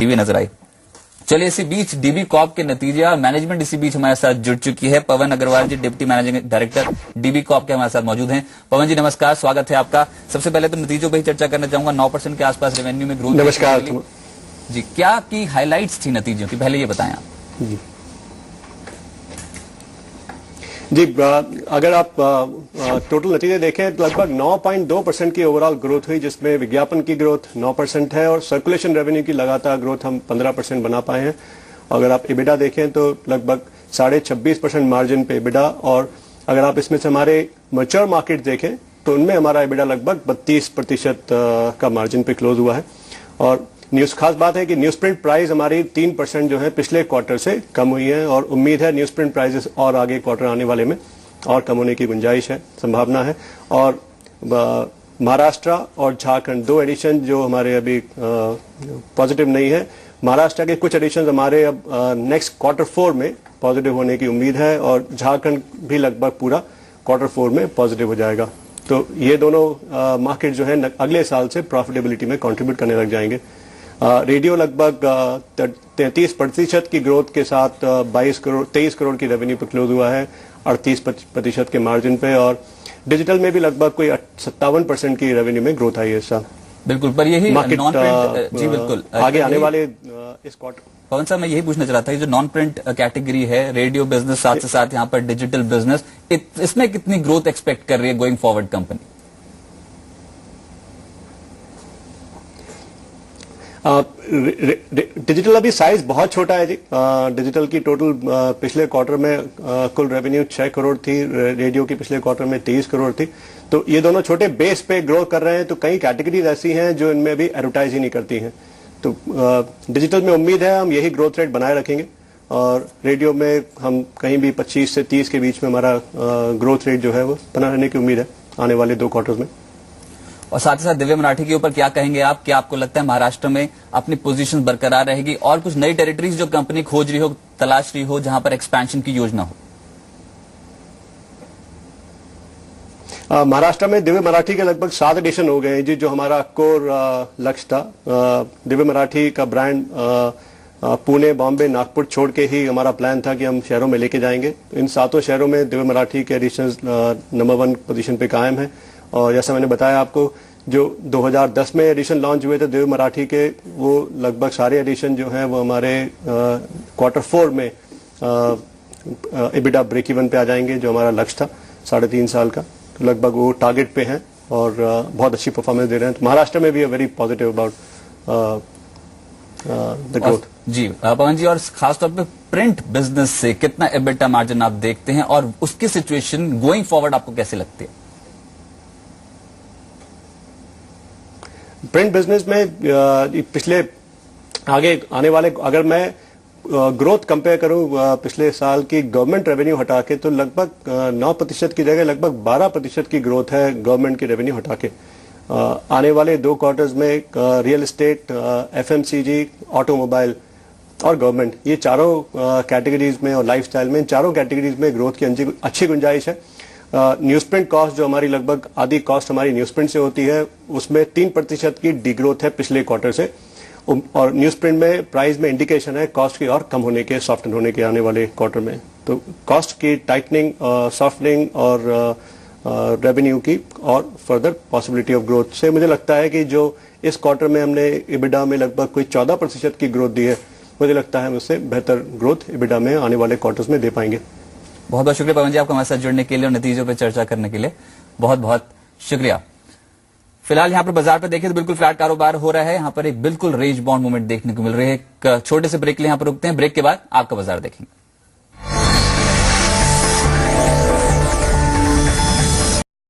TV नजर आई। चलिए, इसी बीच डीबी कॉर्प के नतीजे और मैनेजमेंट इसी बीच हमारे साथ जुड़ चुकी है। Pawan Agarwal ji, deputy managing director DB corp के हमारे साथ मौजूद हैं। पवन जी नमस्कार, स्वागत है आपका। सबसे पहले तो नतीजों पर ही चर्चा करना चाहूंगा। 9% के आसपास रेवेन्यू में ग्रोथ। नमस्कार जी, क्या की हाइलाइट्स थी नतीजों की, पहले ये बताएं आप। जी, अगर आप टोटल नतीजे देखें तो लगभग 9.2% की ओवरऑल ग्रोथ हुई, जिसमें विज्ञापन की ग्रोथ 9% है और सर्कुलेशन रेवेन्यू की लगातार ग्रोथ हम 15% बना पाए हैं। अगर आप EBITDA देखें तो लगभग 26.5% मार्जिन पे EBITDA, और अगर आप इसमें से हमारे मैच्योर मार्केट देखें तो उनमें हमारा EBITDA लगभग 32% का मार्जिन पे क्लोज हुआ है। और खास बात है कि न्यूज प्रिंट प्राइस हमारी 3% जो है पिछले क्वार्टर से कम हुई है, और उम्मीद है न्यूज प्रिंट प्राइसेस और आगे क्वार्टर आने वाले में और कम होने की गुंजाइश है, संभावना है। और महाराष्ट्र और झारखंड 2 एडिशन जो हमारे अभी पॉजिटिव नहीं है। महाराष्ट्र के कुछ एडिशन हमारे अब नेक्स्ट क्वार्टर 4 में पॉजिटिव होने की उम्मीद है, और झारखंड भी लगभग पूरा क्वार्टर 4 में पॉजिटिव हो जाएगा। तो ये दोनों मार्केट जो है अगले साल से प्रॉफिटेबिलिटी में कॉन्ट्रीब्यूट करने लग जाएंगे। रेडियो लगभग 33% की ग्रोथ के साथ 23 करोड़ की रेवेन्यू पर क्लोज हुआ है, 38% के मार्जिन पे। और डिजिटल में भी लगभग कोई 57% की रेवेन्यू में ग्रोथ आई है इस साल। बिल्कुल, पर यही नॉन प्रिंट, जी बिल्कुल आगे आने वाले इस क्वार्टर। पवन साहब, मैं यही पूछना चाह रहा था, ये जो नॉन प्रिंट कैटेगरी है, रेडियो बिजनेस, साथ से साथ यहाँ पर डिजिटल बिजनेस, इसमें कितनी ग्रोथ एक्सपेक्ट कर रही है गोइंग फॉरवर्ड कंपनी? डिजिटल अभी साइज बहुत छोटा है जी। डिजिटल की टोटल पिछले क्वार्टर में कुल रेवेन्यू 6 करोड़ थी, रेडियो की पिछले क्वार्टर में 23 करोड़ थी। तो ये दोनों छोटे बेस पे ग्रो कर रहे हैं। तो कई कैटेगरीज ऐसी हैं जो इनमें अभी एडवर्टाइज ही नहीं करती हैं। तो डिजिटल में उम्मीद है हम यही ग्रोथ रेट बनाए रखेंगे, और रेडियो में हम कहीं भी 25 से 30 के बीच में हमारा ग्रोथ रेट जो है वो बना रहने की उम्मीद है आने वाले 2 क्वार्टर्स में। और साथ ही साथ दिव्य मराठी के ऊपर क्या कहेंगे आप? क्या आपको लगता है महाराष्ट्र में अपनी पोजीशन बरकरार रहेगी, और कुछ नई टेरिटरीज जो कंपनी खोज रही हो, तलाश रही हो, जहां पर एक्सपेंशन की योजना हो? महाराष्ट्र में दिव्य मराठी के लगभग 7 एडिशन हो गए हैं जी, जो हमारा कोर लक्ष्य था। दिव्य मराठी का ब्रांड पुणे, बॉम्बे, नागपुर छोड़ के ही हमारा प्लान था कि हम शहरों में लेके जाएंगे। इन 7 शहरों में दिव्य मराठी के एडिशन नंबर 1 पोजीशन पे कायम है। और जैसा मैंने बताया आपको, जो 2010 में एडिशन लॉन्च हुए थे दिव्य मराठी के, वो लगभग सारे एडिशन जो हैं वो हमारे क्वार्टर 4 में EBITDA ब्रेक इवन पे आ जाएंगे, जो हमारा लक्ष्य था 3.5 साल का। तो लगभग वो टारगेट पे हैं और बहुत अच्छी परफॉर्मेंस दे रहे हैं। तो महाराष्ट्र में भी very positive about the growth. जी पवन जी, और खासतौर पे प्रिंट बिजनेस से कितना EBITDA मार्जिन आप देखते हैं, और उसकी सिचुएशन गोइंग फॉरवर्ड आपको कैसे लगती है? प्रिंट बिजनेस में पिछले आगे आने वाले, अगर मैं ग्रोथ कंपेयर करूं पिछले साल की गवर्नमेंट रेवेन्यू हटा के, तो लगभग 9% की जगह लगभग 12% की ग्रोथ है गवर्नमेंट की रेवेन्यू हटा के। आने वाले 2 क्वार्टर्स में रियल एस्टेट, FMCG, ऑटोमोबाइल और गवर्नमेंट, ये चारों कैटेगरीज में, और लाइफस्टाइल में, इन चारों कैटेगरीज में ग्रोथ की अच्छी गुंजाइश है। न्यूज प्रिंट कॉस्ट, जो हमारी लगभग आधी कॉस्ट हमारी न्यूज प्रिंट से होती है, उसमें 3% की डिग्रोथ है पिछले क्वार्टर से। और न्यूज प्रिंट में प्राइस में इंडिकेशन है कॉस्ट की और कम होने के, सॉफ्टन होने के आने वाले क्वार्टर में। तो कॉस्ट की टाइटनिंग, सॉफ्टनिंग और रेवेन्यू की और फर्दर पॉसिबिलिटी ऑफ ग्रोथ से मुझे लगता है कि जो इस क्वार्टर में हमने EBITDA में लगभग कोई 14% की ग्रोथ दी है, मुझे लगता है हम उससे बेहतर ग्रोथ EBITDA में आने वाले क्वार्टर्स में दे पाएंगे। बहुत बहुत शुक्रिया पवन जी, आपको हमारे साथ जुड़ने के लिए और नतीजों पर चर्चा करने के लिए बहुत बहुत शुक्रिया। फिलहाल यहाँ पर बाजार पर देखें तो बिल्कुल फ्लैट कारोबार हो रहा है। यहाँ पर एक बिल्कुल रेंज बाउंड मूवमेंट देखने को मिल रही है। एक छोटे से ब्रेक के लिए यहाँ पर रुकते हैं, ब्रेक के बाद आपका बाजार देखेंगे।